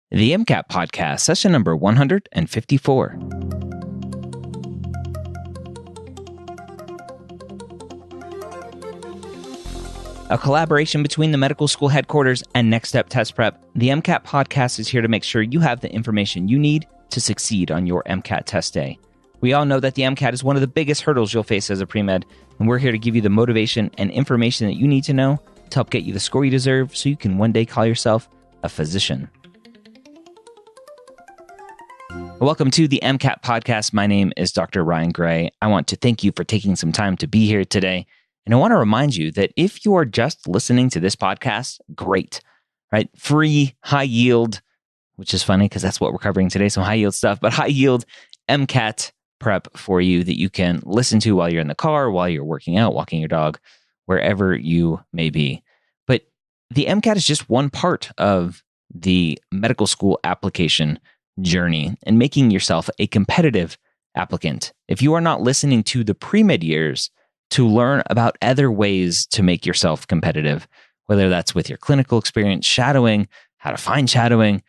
The MCAT podcast, session number 154. A collaboration between the medical school headquarters and Next Step Test Prep, the MCAT podcast is here to make sure you have the information you need to succeed on your MCAT test day. We all know that the MCAT is one of the biggest hurdles you'll face as a pre-med, and we're here to give you the motivation and information that you need to know to help get you the score you deserve so you can one day call yourself a physician. Welcome to the MCAT podcast. My name is Dr. Ryan Gray. I want to thank you for taking some time to be here today. And I want to remind you that if you are just listening to this podcast, great, right? Free, high yield, which is funny because that's what we're covering today. So high yield stuff, but high yield MCAT prep for you that you can listen to while you're in the car, while you're working out, walking your dog, wherever you may be. But the MCAT is just one part of the medical school application journey and making yourself a competitive applicant. If you are not listening to the pre-med years to learn about other ways to make yourself competitive, whether that's with your clinical experience, shadowing, how to find shadowing,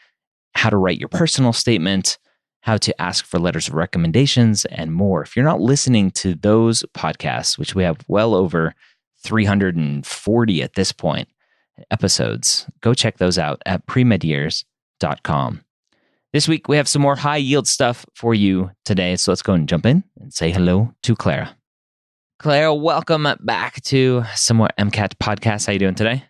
how to write your personal statement, how to ask for letters of recommendations, and more. If you're not listening to those podcasts, which we have well over 340 at this point, episodes, go check those out at premedyears.com. This week, we have some more high-yield stuff for you today, so let's go and jump in and say hello to Clara. Clara, welcome back to some more MCAT podcasts. How are you doing today?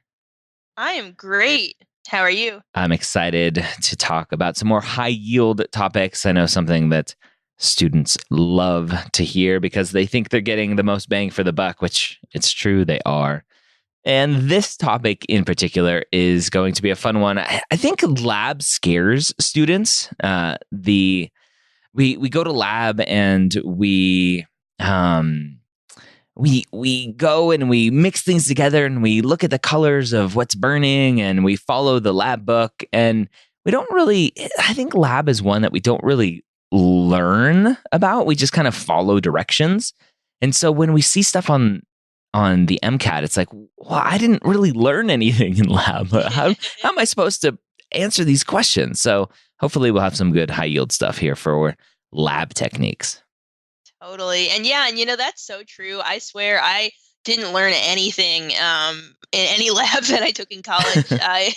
I am great. How are you? I'm excited to talk about some more high-yield topics. I know something that students love to hear because they think they're getting the most bang for the buck, which it's true, they are. And this topic in particular is going to be a fun one. I think lab scares students. We go to lab and we go and we mix things together and we look at the colors of what's burning and we follow the lab book. And we don't really, I think lab is one that we don't really learn about. We just kind of follow directions. And so when we see stuff on the MCAT, it's like, well, I didn't really learn anything in lab. How am I supposed to answer these questions? So hopefully we'll have some good high yield stuff here for lab techniques. Totally. And yeah, and that's so true. I swear I didn't learn anything in any lab that I took in college. I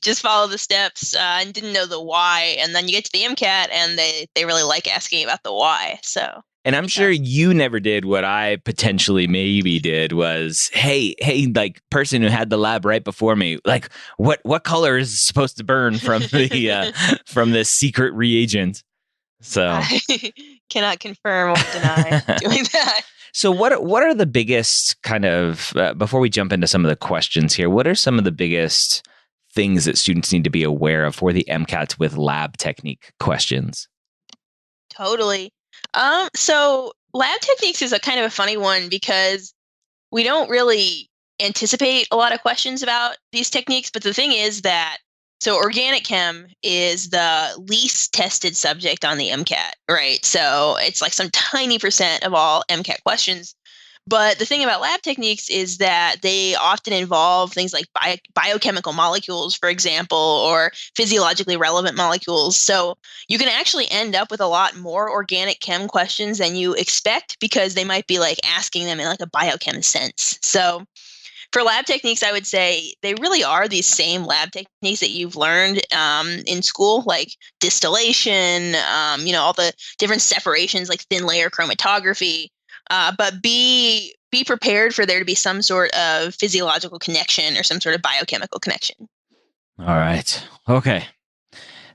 just followed the steps and didn't know the why. And then you get to the MCAT and they really like asking about the why. So. And I'm sure you never did what I potentially maybe did was, hey, like person who had the lab right before me, like what color is supposed to burn from the from this secret reagent? So I cannot confirm or deny doing that. So what are the biggest kind of before we jump into some of the questions here? What are some of the biggest things that students need to be aware of for the MCAT with lab technique questions? Totally. So lab techniques is a kind of a funny one because we don't really anticipate a lot of questions about these techniques. But the thing is that, so organic chem is the least tested subject on the MCAT, right? So it's like some tiny percent of all MCAT questions. But the thing about lab techniques is that they often involve things like biochemical molecules, for example, or physiologically relevant molecules. So you can actually end up with a lot more organic chem questions than you expect because they might be like asking them in like a biochem sense. So for lab techniques, I would say they really are these same lab techniques that you've learned in school, like distillation, all the different separations like thin layer chromatography. But be prepared for there to be some sort of physiological connection or some sort of biochemical connection. All right. Okay.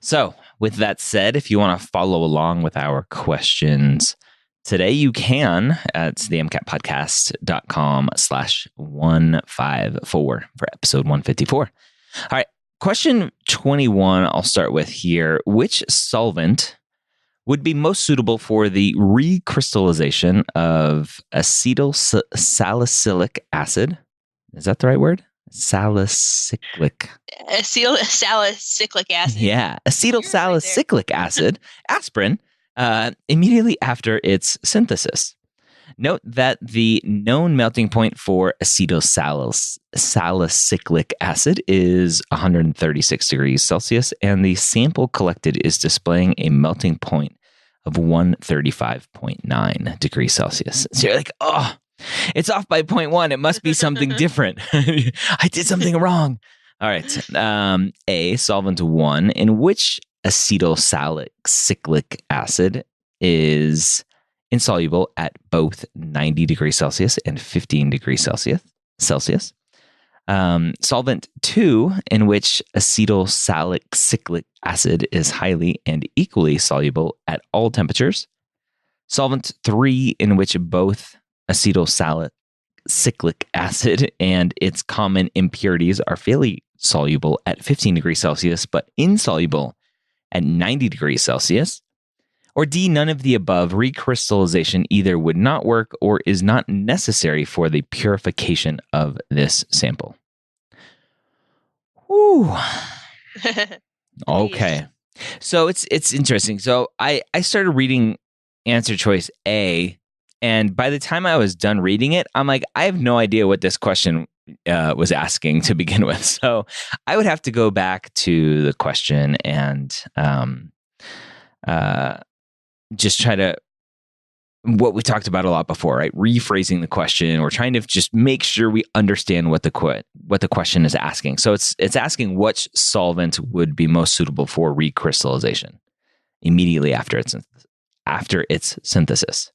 So with that said, if you want to follow along with our questions today, you can at themcatpodcast.com/154 for episode 154. All right. Question 21, I'll start with here. Which solvent would be most suitable for the recrystallization of acetyl salicylic acid? Is that the right word? Salicylic. Salicylic acid. Yeah, acetyl salicylic acid, aspirin, immediately after its synthesis. Note that the known melting point for acetylsalicylic acid is 136 degrees Celsius, and the sample collected is displaying a melting point of 135.9 degrees Celsius. So you're like, oh, it's off by 0.1. It must be something different. I did something wrong. All right. A, solvent 1, in which acetylsalicylic acid is insoluble at both 90 degrees Celsius and 15 degrees Celsius. Solvent 2, in which acetylsalicylic acid is highly and equally soluble at all temperatures. Solvent 3, in which both acetylsalicylic acid and its common impurities are fairly soluble at 15 degrees Celsius, but insoluble at 90 degrees Celsius. Or D, none of the above. Recrystallization either would not work or is not necessary for the purification of this sample. Whew. Okay. So it's interesting. So I started reading answer choice A, and by the time I was done reading it, I'm like, I have no idea what this question was asking to begin with. So I would have to go back to the question and just try to, what we talked about a lot before, right? Rephrasing the question or trying to just make sure we understand what the question is asking. So it's asking which solvent would be most suitable for recrystallization immediately after its synthesis.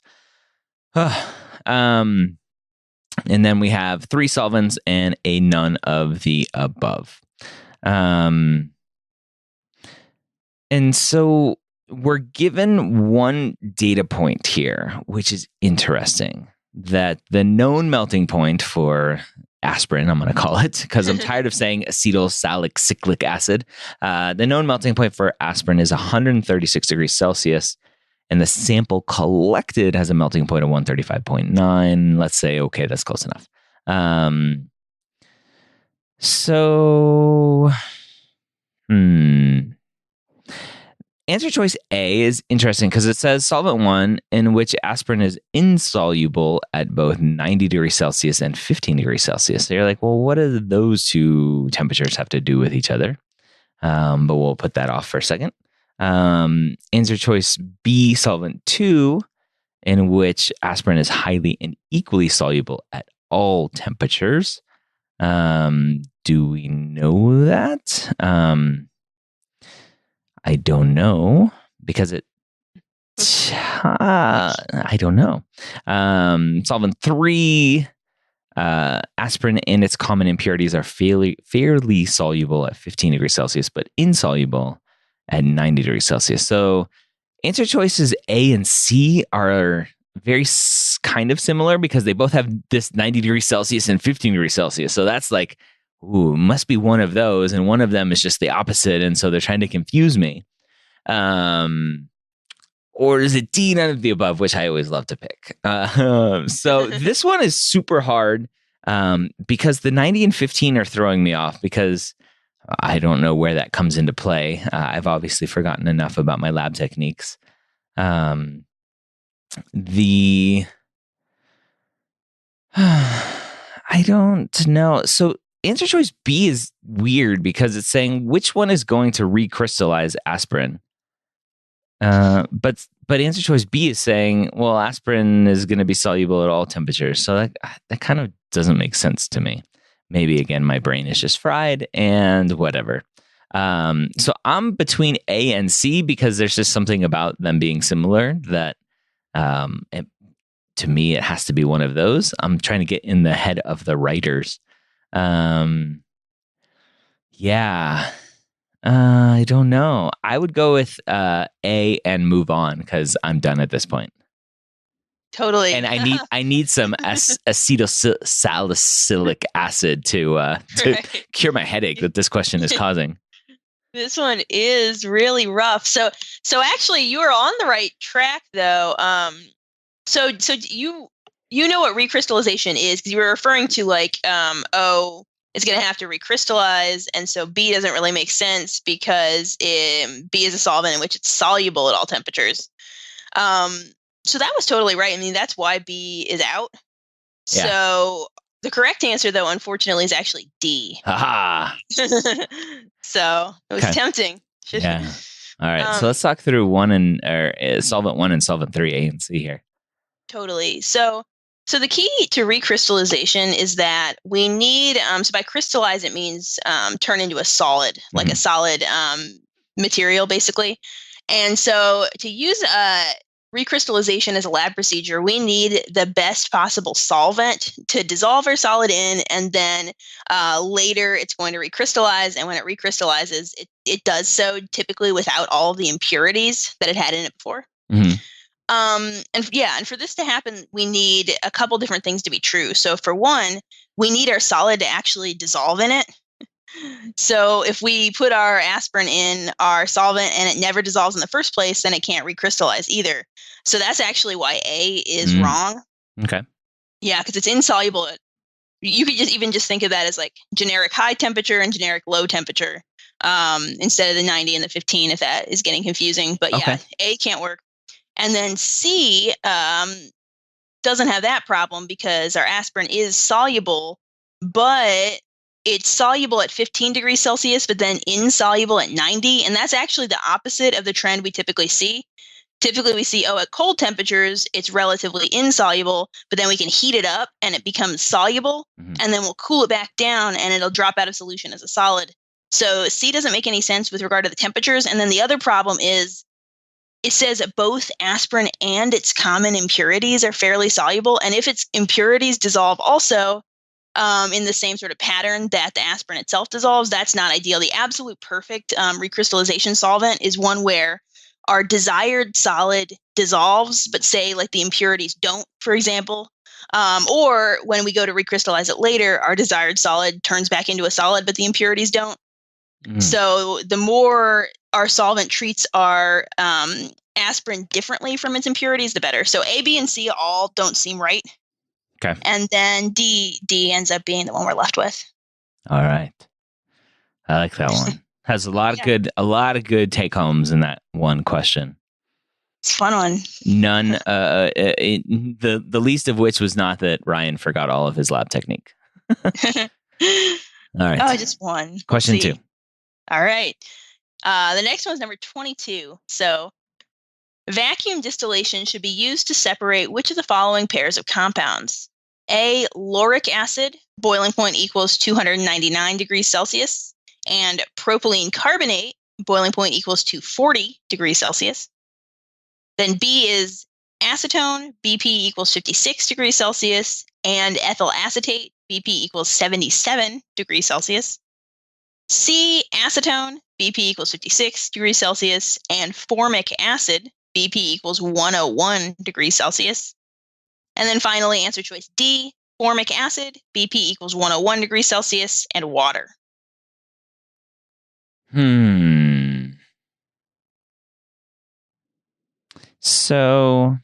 And then we have 3 solvents and a none of the above. And so we're given one data point here, which is interesting, that the known melting point for aspirin, I'm going to call it, because I'm tired of saying acetylsalicylic acid. The known melting point for aspirin is 136 degrees Celsius, and the sample collected has a melting point of 135.9. Let's say, okay, that's close enough. Answer choice A is interesting because it says solvent 1, in which aspirin is insoluble at both 90 degrees Celsius and 15 degrees Celsius. So you're like, well, what do those two temperatures have to do with each other? But we'll put that off for a second. Answer choice B, solvent 2, in which aspirin is highly and equally soluble at all temperatures. Do we know that? I don't know because I don't know. Solvent 3, aspirin and its common impurities are fairly soluble at 15 degrees Celsius, but insoluble at 90 degrees Celsius. So answer choices A and C are very kind of similar because they both have this 90 degrees Celsius and 15 degrees Celsius. So that's like, ooh, must be one of those. And one of them is just the opposite. And so they're trying to confuse me. Or is it D, none of the above, which I always love to pick. So this one is super hard because the 90 and 15 are throwing me off because I don't know where that comes into play. I've obviously forgotten enough about my lab techniques. I don't know. So answer choice B is weird because it's saying which one is going to recrystallize aspirin. But answer choice B is saying, well, aspirin is going to be soluble at all temperatures. So that kind of doesn't make sense to me. Maybe again, my brain is just fried and whatever. So I'm between A and C because there's just something about them being similar that, to me, it has to be one of those. I'm trying to get in the head of the writers. Yeah. I don't know. I would go with A and move on because I'm done at this point. Totally. And I need some acetylsalicylic acid to cure my headache that this question is causing. This one is really rough. So actually, you are on the right track, though. So you know what recrystallization is because you were referring to like O is going to have to recrystallize, and so B doesn't really make sense because B is a solvent in which it's soluble at all temperatures. So that was totally right. I mean, that's why B is out. Yeah. So the correct answer, though, unfortunately, is actually D. Haha. So it was Okay. tempting. Yeah. All right. So let's talk through solvent 1 and solvent 3, A and C here. Totally. So the key to recrystallization is that we need, so by crystallize, it means turn into a solid, like a solid material, basically. And so to use recrystallization as a lab procedure, we need the best possible solvent to dissolve our solid in, and then later it's going to recrystallize. And when it recrystallizes, it does so typically without all of the impurities that it had in it before. And for this to happen, we need a couple different things to be true. So for one, we need our solid to actually dissolve in it. So if we put our aspirin in our solvent and it never dissolves in the first place, then it can't recrystallize either. So that's actually why A is wrong. Okay. Yeah, because it's insoluble. You could just think of that as like generic high temperature and generic low temperature instead of the 90 and the 15, if that is getting confusing. But yeah, A can't work. And then C doesn't have that problem because our aspirin is soluble, but it's soluble at 15 degrees Celsius, but then insoluble at 90. And that's actually the opposite of the trend we typically see. Typically, we see, at cold temperatures, it's relatively insoluble, but then we can heat it up and it becomes soluble, and then we'll cool it back down and it'll drop out of solution as a solid. So C doesn't make any sense with regard to the temperatures. And then the other problem is it says that both aspirin and its common impurities are fairly soluble. And if its impurities dissolve also in the same sort of pattern that the aspirin itself dissolves, that's not ideal. The absolute perfect recrystallization solvent is one where our desired solid dissolves, but say like the impurities don't, for example. Or when we go to recrystallize it later, our desired solid turns back into a solid, but the impurities don't. So the more our solvent treats our aspirin differently from its impurities, the better. So A, B, and C all don't seem right. Okay. And then D ends up being the one we're left with. All right. I like that one. Has a lot of good take homes in that one question. It's a fun one. None. The least of which was not that Ryan forgot all of his lab technique. All right. Oh, just one. Question 2. All right. The next one is number 22. So, vacuum distillation should be used to separate which of the following pairs of compounds? A, lauric acid, boiling point equals 299 degrees Celsius, and propylene carbonate, boiling point equals 240 degrees Celsius. Then B is acetone, BP equals 56 degrees Celsius, and ethyl acetate, BP equals 77 degrees Celsius. C, acetone, BP equals 56 degrees Celsius, and formic acid, BP equals 101 degrees Celsius. And then finally, answer choice D, formic acid, BP equals 101 degrees Celsius, and water. So,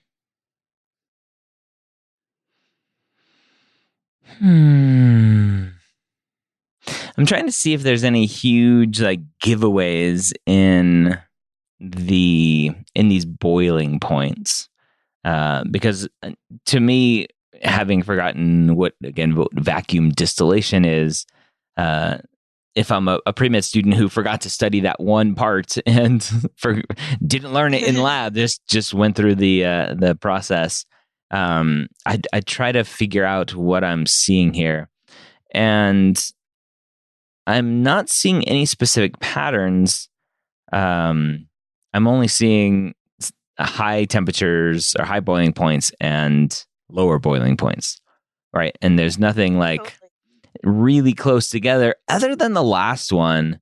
I'm trying to see if there's any huge like giveaways in these boiling points, because to me, having forgotten what vacuum distillation is, if I'm a pre-med student who forgot to study that one part and didn't learn it in lab, just went through the process, I try to figure out what I'm seeing here, and I'm not seeing any specific patterns. I'm only seeing high temperatures or high boiling points and lower boiling points, right? And there's nothing like really close together other than the last one.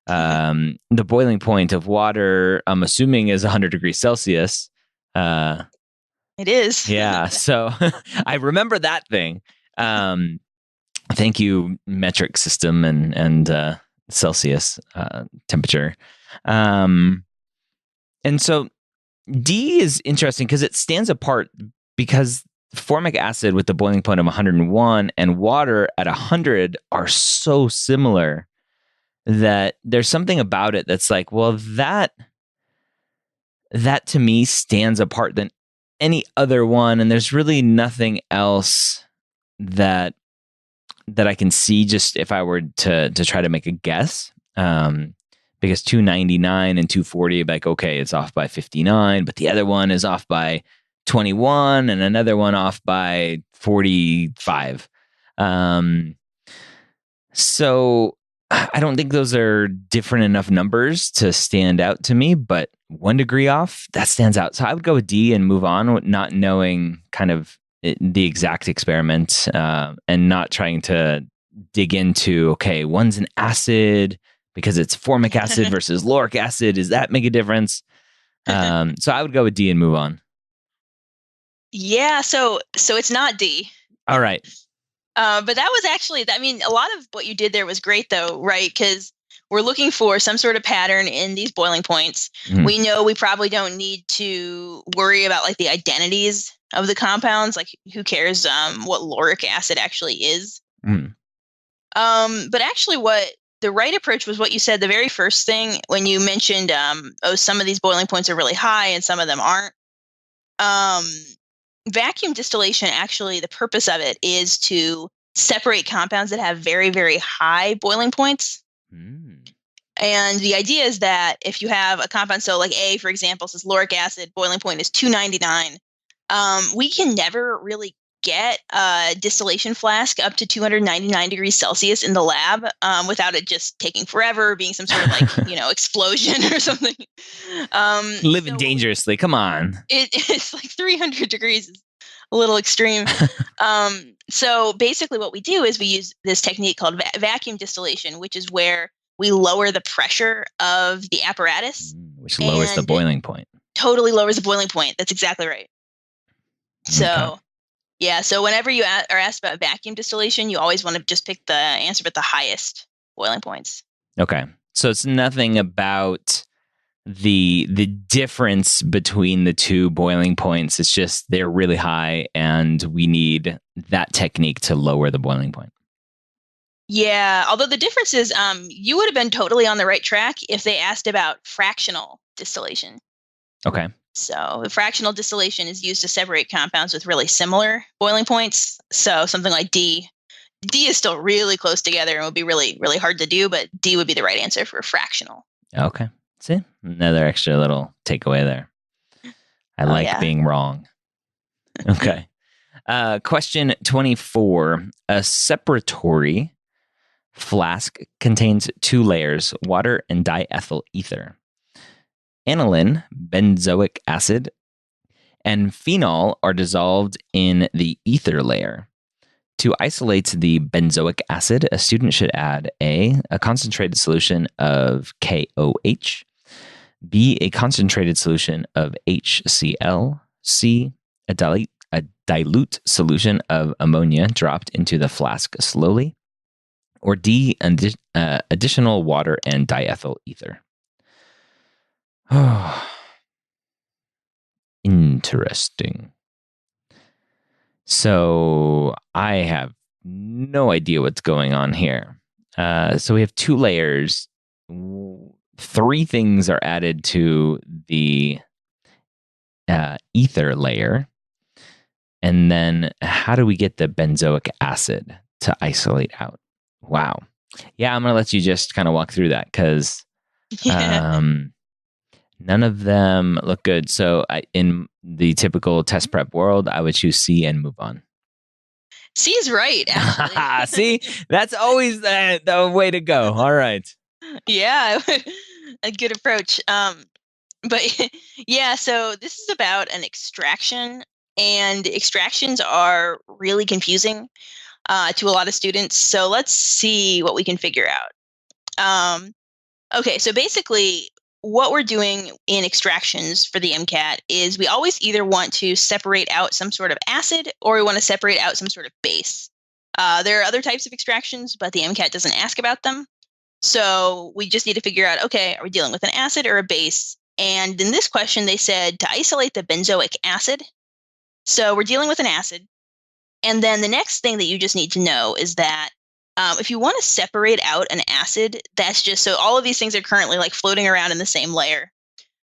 The boiling point of water, I'm assuming, is 100 degrees Celsius. It is. Yeah. So I remember that thing. Thank you, metric system and Celsius temperature. And so D is interesting because it stands apart because formic acid with the boiling point of 101 and water at 100 are so similar that there's something about it that's like, well, that to me stands apart any other one, and there's really nothing else that I can see just if I were to try to make a guess. Because 299 and 240, like, okay, it's off by 59, but the other one is off by 21 and another one off by 45. So I don't think those are different enough numbers to stand out to me, but 1 degree off, that stands out. So I would go with D and move on, not knowing kind of the exact experiment and not trying to dig into, okay, one's an acid because it's formic acid versus lauric acid. Does that make a difference? So I would go with D and move on. Yeah, so it's not D. All right. But that was actually, I mean, a lot of what you did there was great, though, right? Because we're looking for some sort of pattern in these boiling points. Mhm. We know we probably don't need to worry about like the identities of the compounds. Like, who cares what lauric acid actually is? Mhm. But actually, what the right approach was what you said the very first thing when you mentioned, some of these boiling points are really high and some of them aren't. Vacuum distillation, actually, the purpose of it is to separate compounds that have very, very high boiling points. Mm. And the idea is that if you have a compound, so like A, for example, says lauric acid, boiling point is 299. We can never really get a distillation flask up to 299 degrees Celsius in the lab without it just taking forever, being some sort of like, explosion or something. Living dangerously. Come on. It's like 300 degrees is a little extreme. So basically what we do is we use this technique called vacuum distillation, which is where we lower the pressure of the apparatus. Which lowers the and boiling point. Totally lowers the boiling point. That's exactly right. So, Okay. yeah. So whenever you are asked about vacuum distillation, you always want to just pick the answer with the highest boiling points. Okay. So it's nothing about the difference between the two boiling points. It's just they're really high and we need that technique to lower the boiling point. Yeah. Although the difference is you would have been totally on the right track if they asked about fractional distillation. Okay. So fractional distillation is used to separate compounds with really similar boiling points. So something like D is still really close together and would be really, really hard to do, but D would be the right answer for fractional. Okay. See, another extra little takeaway there. I like being wrong. Okay. Question 24. A separatory flask contains 2 layers, water and diethyl ether. Aniline, benzoic acid, and phenol are dissolved in the ether layer. To isolate the benzoic acid, a student should add A, a concentrated solution of KOH, B, a concentrated solution of HCl, C, a dilute solution of ammonia dropped into the flask slowly, or D, additional water and diethyl ether. Oh, interesting. So I have no idea what's going on here. So we have 2 layers. 3 things are added to the ether layer. And then how do we get the benzoic acid to isolate out? Wow. Yeah, I'm going to let you just kind of walk through that because none of them look good. So in the typical test prep world, I would choose C and move on. C is right, actually. See, that's always the way to go. All right. Yeah, a good approach. But yeah, so this is about an extraction, and extractions are really confusing to a lot of students. So let's see what we can figure out. Okay, so basically, what we're doing in extractions for the MCAT is we always either want to separate out some sort of acid or we want to separate out some sort of base. There are other types of extractions, but the MCAT doesn't ask about them. So we just need to figure out, okay, are we dealing with an acid or a base? And in this question, they said to isolate the benzoic acid. So we're dealing with an acid. And then the next thing that you just need to know is that if you want to separate out an acid, that's just so all of these things are currently like floating around in the same layer.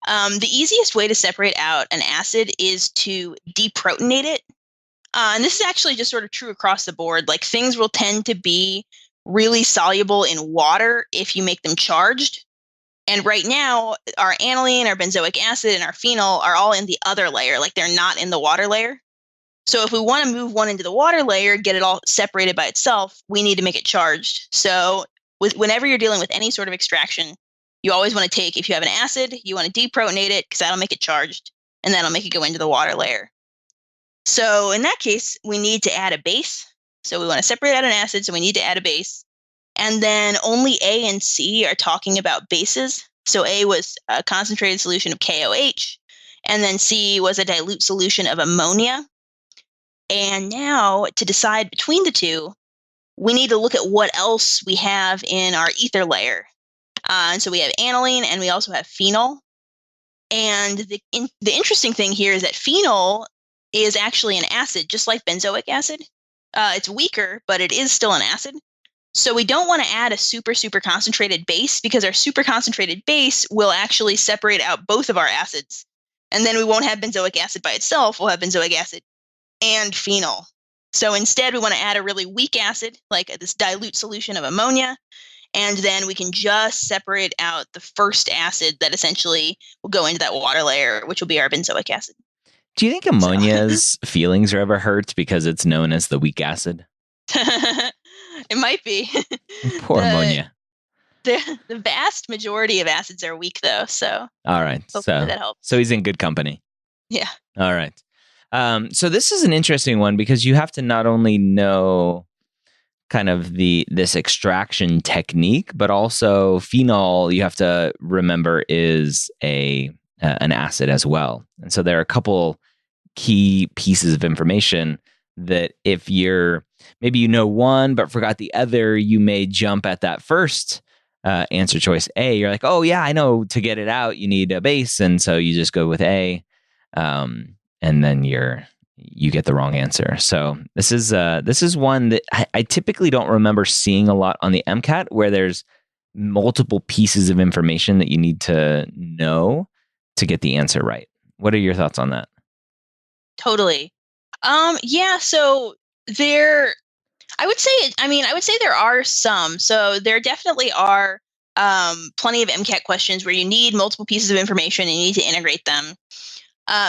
The easiest way to separate out an acid is to deprotonate it. And this is actually just sort of true across the board. Like things will tend to be really soluble in water if you make them charged. And right now, our aniline, our benzoic acid, and our phenol are all in the other layer, like they're not in the water layer. So if we want to move one into the water layer, get it all separated by itself, we need to make it charged. So whenever you're dealing with any sort of extraction, you always want to take, if you have an acid, you want to deprotonate it because that'll make it charged, and that'll make it go into the water layer. So in that case, we need to add a base. So we want to separate out an acid, so we need to add a base. And then only A and C are talking about bases. So A was a concentrated solution of KOH, and then C was a dilute solution of ammonia. And now to decide between the two, we need to look at what else we have in our ether layer. And so we have aniline and we also have phenol. And the interesting thing here is that phenol is actually an acid, just like benzoic acid. It's weaker, but it is still an acid. So we don't want to add a super, super concentrated base because our super concentrated base will actually separate out both of our acids. And then we won't have benzoic acid by itself. We'll have benzoic acid and phenol. So instead, we want to add a really weak acid, like this dilute solution of ammonia, and then we can just separate out the first acid that essentially will go into that water layer, which will be our benzoic acid. Do you think ammonia's feelings are ever hurt because it's known as the weak acid? It might be. Poor ammonia. The vast majority of acids are weak, though. So all right, hopefully that helps. So he's in good company. Yeah. All right. So this is an interesting one because you have to not only know kind of this extraction technique, but also phenol, you have to remember, is an acid as well. And so there are a couple key pieces of information that if you're maybe you know one but forgot the other, you may jump at that first answer choice A. You're like, oh yeah, I know, to get it out you need a base, and so you just go with A. And then you get the wrong answer. So this is one that I typically don't remember seeing a lot on the MCAT, where there's multiple pieces of information that you need to know to get the answer right. What are your thoughts on that? Totally. Yeah. So I would say there are some. So there definitely are plenty of MCAT questions where you need multiple pieces of information and you need to integrate them.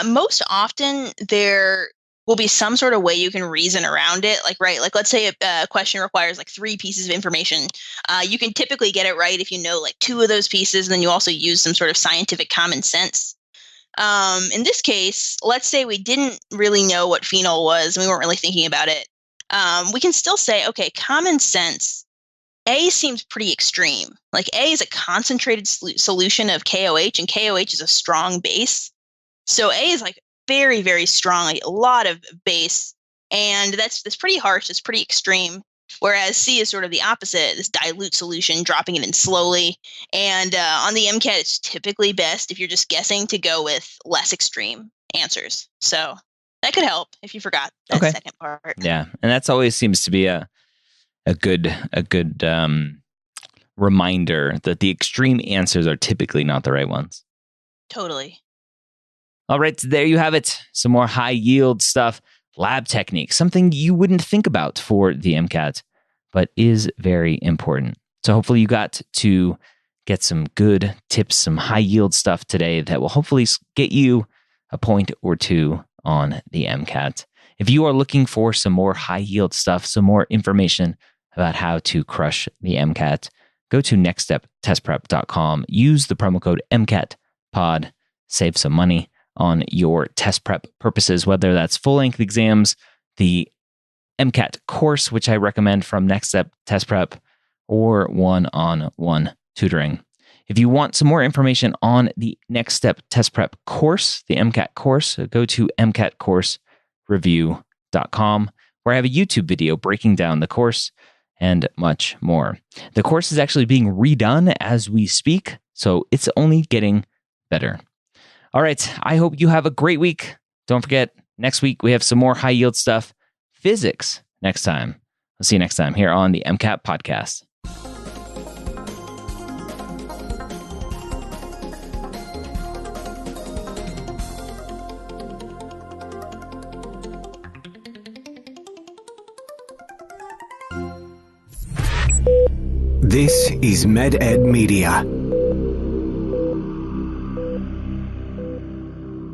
Most often there will be some sort of way you can reason around it. Like let's say a question requires like 3 pieces of information. You can typically get it right if you know like 2 of those pieces, and then you also use some sort of scientific common sense. In this case, let's say we didn't really know what phenol was and we weren't really thinking about it. We can still say, okay, common sense, A seems pretty extreme. Like A is a concentrated solution of KOH, and KOH is a strong base. So A is like very, very strong, like a lot of base, and that's pretty harsh, it's pretty extreme. Whereas C is sort of the opposite, this dilute solution, dropping it in slowly. And on the MCAT, it's typically best, if you're just guessing, to go with less extreme answers. So that could help if you forgot that second part. Yeah, and that's always seems to be a good reminder that the extreme answers are typically not the right ones. Totally. All right, so there you have it. Some more high yield stuff. Lab techniques, something you wouldn't think about for the MCAT, but is very important. So hopefully you got to get some good tips, some high yield stuff today that will hopefully get you a point or two on the MCAT. If you are looking for some more high yield stuff, some more information about how to crush the MCAT, go to nextsteptestprep.com. Use the promo code MCATPOD. Save some money on your test prep purposes, whether that's full-length exams, the MCAT course, which I recommend from Next Step Test Prep, or one-on-one tutoring. If you want some more information on the Next Step Test Prep course, the MCAT course, go to mcatcoursereview.com, where I have a YouTube video breaking down the course and much more. The course is actually being redone as we speak, so it's only getting better. All right, I hope you have a great week. Don't forget, next week we have some more high yield stuff, physics next time. I'll see you next time here on the MCAT podcast. This is MedEd Media.